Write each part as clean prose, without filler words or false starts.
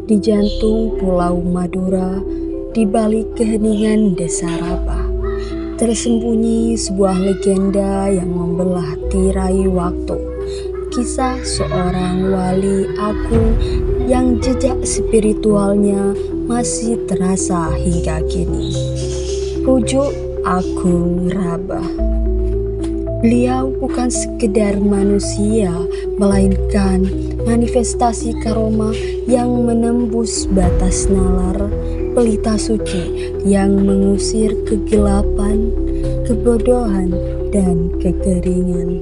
di jantung Pulau Madura, di balik keheningan Desa Rabah, tersembunyi sebuah legenda yang membelah tirai waktu. Kisah seorang wali agung yang jejak spiritualnya masih terasa hingga kini. Rujuk Agung Rabah. Beliau bukan sekedar manusia, melainkan manifestasi karomah yang menembus batas nalar, pelita suci yang mengusir kegelapan, kebodohan, dan kekeringan.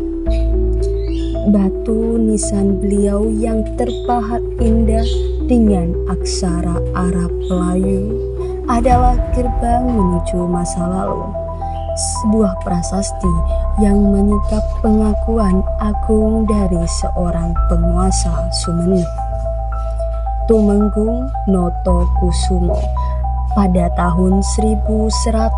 Batu nisan beliau yang terpahat indah dengan aksara Arab Melayu adalah gerbang menuju masa lalu. Sebuah prasasti yang menyingkap pengakuan agung dari seorang penguasa Sumenep, Tumenggung Notokusumo, pada tahun 1187.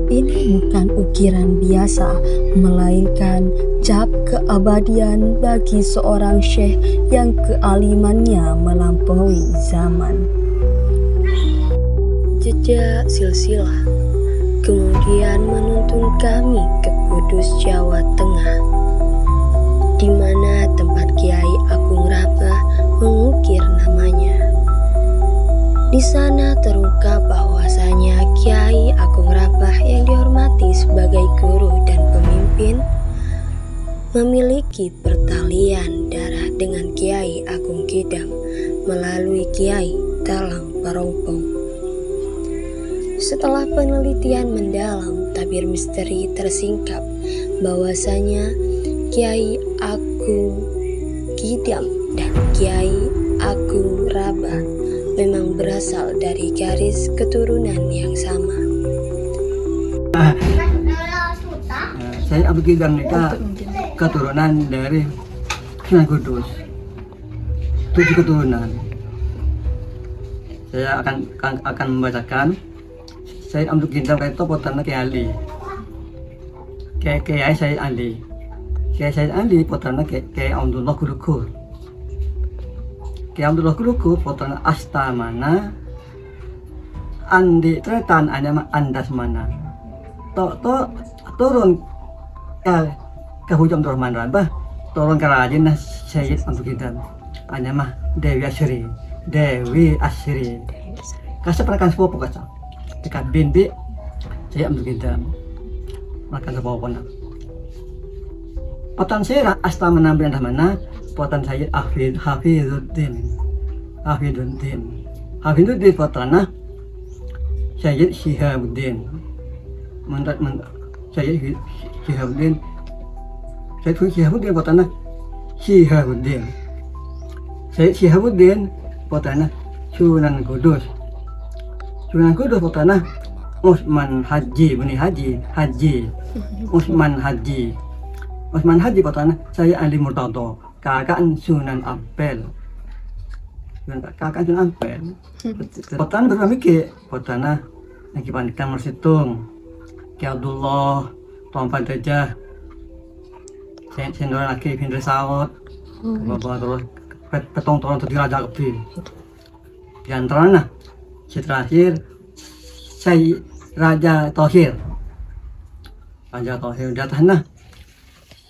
Ini bukan ukiran biasa, melainkan cap keabadian bagi seorang syekh yang kealimannya melampaui zaman. Jejak silsilah kemudian menuntun kami ke Kudus, Jawa Tengah, di mana tempat Kiai Agung Rabah mengukir namanya. Di sana terungkap bahwasanya Kiai Agung Rabah yang dihormati sebagai guru dan pemimpin memiliki pertalian darah dengan Kiai Agung Kidam melalui Kiai Talang Parompong. Setelah penelitian mendalam, tabir misteri tersingkap bahwasanya Kiai Agung Kidam dan Kiai Agung Rabah memang berasal dari garis keturunan yang sama. Saya Agung Kidam nikah keturunan dari Sunan Kudus, 7 keturunan. Saya akan membacakan. Saya Agung Kidam itu putranya Kiai Ali. Kiai Said Ali. Kiai Said Ali putranya Kiai Abdullah Gurukur. Kiai Abdullah Gurukur putranya Astamana. Andi tretan anyama Andasmana. Turun ke Hujam Turman Rabah, turun ke Rajin Sayyid Agung Kidam. Anyama Dewi Asri. Kasih pernahkan sepupu kasih. Dekat binti saya Agung Kidam makan sebuah pona. Potan saya Astamana bin Rahmana, potan saya Hafizuddin potana Sayyid Shihabuddin. Sayyid Shihabuddin potana Shihabuddin. Sayyid Shihabuddin potana Sunan Kudus. Sunan Kudus potana Usman Haji potana saya Ali Murtado, kakak Sunan Ampel. Potana berpamike potana yang kipandikan Mersitung, Ki Abdullah Tompan Dejah, Sendoran Aki Hindri Saud, bawa terus petong turun di Raja Kepri. Di antaranya terakhir saya Raja Thohir datanglah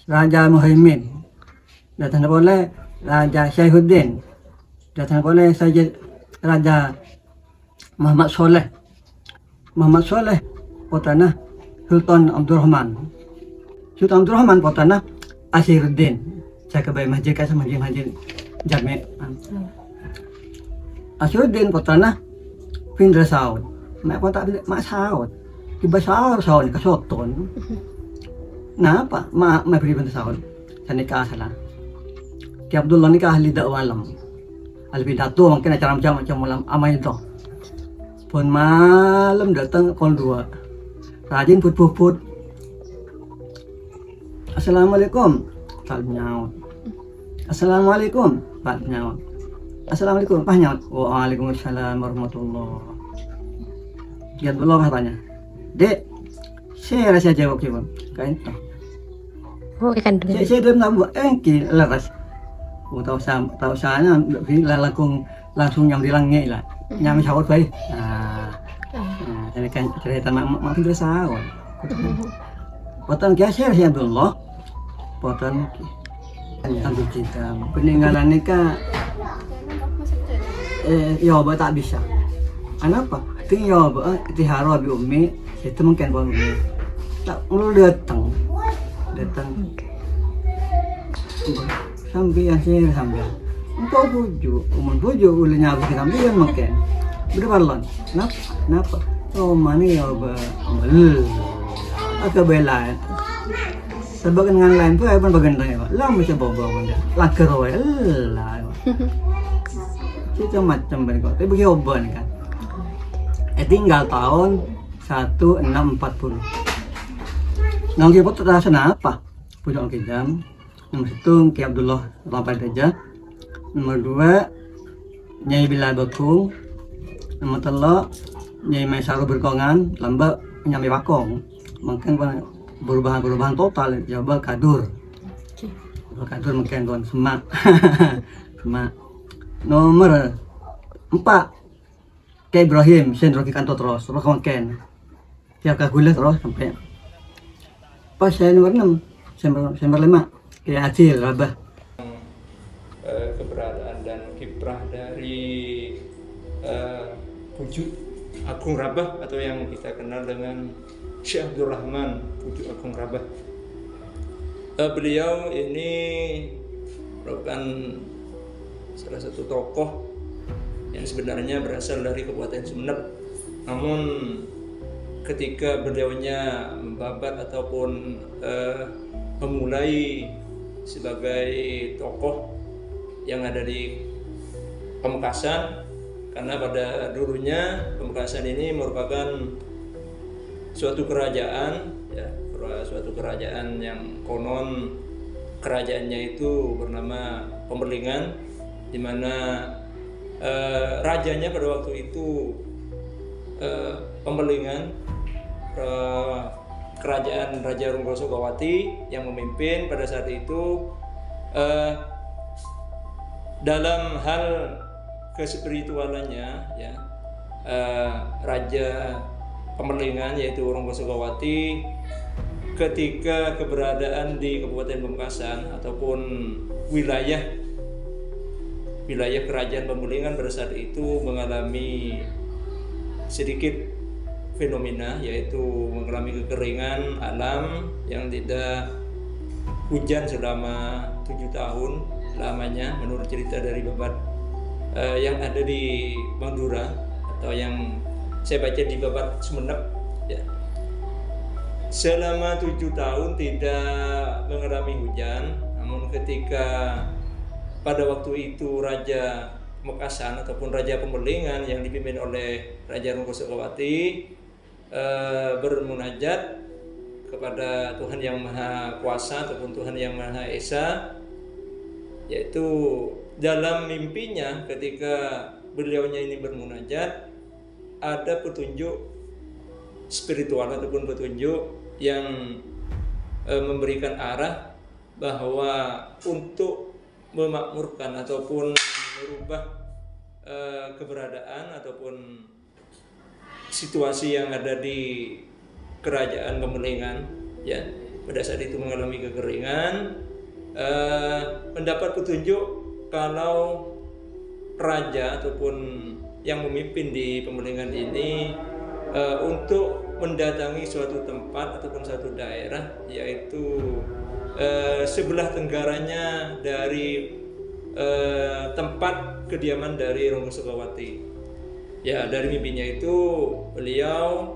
Raja Muhaimin, datang boleh Raja Syaihuddin, datang boleh saja Raja Muhammad Soleh potana Sultan Abdurrahman potana Asiruddin. Saya kebayi masjid kasih masjid Jami. Asiruddin potana Pindra Saud, mak Saud, tiba Saud ke Soton. Napa? Mak beri Pindra Saud, saya nikah salah. Ki Abdullah nikah ahli dakwalam, ahli pidato mungkin acara macam malam amai itu. Pun malam datang kol 2, rajin put. Assalamualaikum, tak nyaut. Assalamualaikum, tak nyaut. Assalamualaikum, Pak nyaut. Waalaikumsalam warahmatullah. Dia belum katanya. Dek, saya rasa jawab sih bang. Kain toh. Oh ikan dulu. Saya dalam nambah engki leras. tahu sana langsung nyam di langit lah nyam sahur baik jadi kan cerita mak pindah sahur potan kiaser ya Abdullah potan ambil kita peninggalan nikah ya tak bisa kenapa tinggal tiharo bi umi itu mungkin bang tak lu datang sampai sih sampai untuk bujuk boleh nyabut sampai makan berbalon kenapa mana ya agak bela sebagian dengan lain tuh apa bagian lain pak lah bisa bawa benda laker wae lah itu macam berikut tapi bagi obat kan tinggal tahun 1640 nongki pot terasa apa pujuk Kidam nomor 1 Ki Abdullah Lampal Teja nomor 2 Nyai Bilal Bakung nomor 3 Nyai Maisaru Berkongan lambak nyambi Bakong mungkin perubahan total coba kadur mungkin tuan semak semak nomor 4 Ki Ibrahim Sendroki Kanto terus mungkin tiap kagulah terus sampai pas saya nomor 6 nomor 5 Ki Acil Rabah keberadaan dan kiprah dari Pucuk Agung Rabah atau yang kita kenal dengan Syekh Abdul Rahman Pucuk Agung Rabah. Beliau ini merupakan salah satu tokoh yang sebenarnya berasal dari Kabupaten Sumeneb, namun ketika beliaunya membabat ataupun memulai sebagai tokoh yang ada di Pamekasan, karena pada dulunya Pamekasan ini merupakan suatu kerajaan ya, suatu kerajaan yang konon kerajaannya itu bernama Pemberlingan, di mana rajanya pada waktu itu Pemberlingan, kerajaan Raja Runggoso Gawati yang memimpin pada saat itu. Dalam hal kespiritualannya ya, Raja Pemberlingan yaitu Runggoso Gawati ketika keberadaan di Kabupaten Pamekasan ataupun wilayah kerajaan Pemberlingan pada saat itu mengalami sedikit fenomena, yaitu mengalami kekeringan alam yang tidak hujan selama 7 tahun lamanya menurut cerita dari babat yang ada di Madura atau yang saya baca di babat Sumeneb ya. Selama 7 tahun tidak mengalami hujan, namun ketika pada waktu itu Raja Pamekasan ataupun Raja Pemberlingan yang dipimpin oleh Raja Runggoso Gawati bermunajat kepada Tuhan Yang Maha Kuasa ataupun Tuhan Yang Maha Esa, yaitu dalam mimpinya ketika beliaunya ini bermunajat ada petunjuk spiritual ataupun petunjuk yang memberikan arah bahwa untuk memakmurkan ataupun merubah keberadaan ataupun situasi yang ada di kerajaan Pemberlingan ya, pada saat itu mengalami kekeringan, mendapat petunjuk kalau raja ataupun yang memimpin di Pemberlingan ini untuk mendatangi suatu tempat ataupun suatu daerah, yaitu sebelah tenggaranya dari tempat kediaman dari Runggoso Gawati. Ya, dari mimpinya itu beliau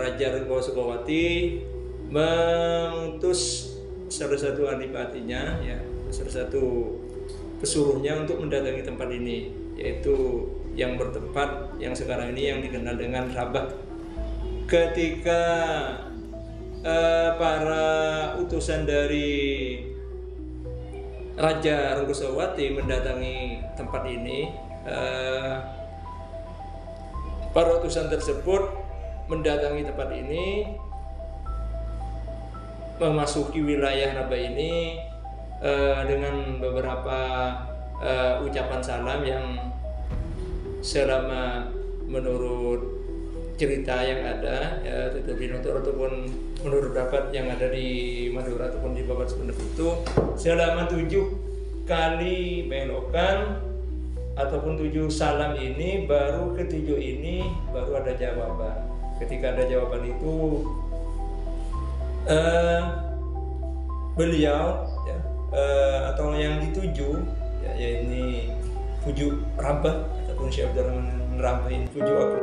Raja Runggoso Gawati mengutus salah satu adipatinya ya, salah satu pesuruhnya untuk mendatangi tempat ini, yaitu yang bertempat yang sekarang ini yang dikenal dengan Rabah. Ketika para utusan dari Raja Runggoso Gawati mendatangi tempat ini, para utusan tersebut mendatangi tempat ini, memasuki wilayah Rabah ini, dengan beberapa ucapan salam yang selama menurut cerita yang ada ya tutur binotur ataupun menurut dapat yang ada di Madura ataupun di Babat Sunda itu selama 7 kali belokan ataupun 7 salam ini, baru ke-7 ini baru ada jawaban. Ketika ada jawaban itu beliau ya, atau yang dituju ya ini Puju Rabah ataupun Syekh Abdurrahman Rabah ini Puju aku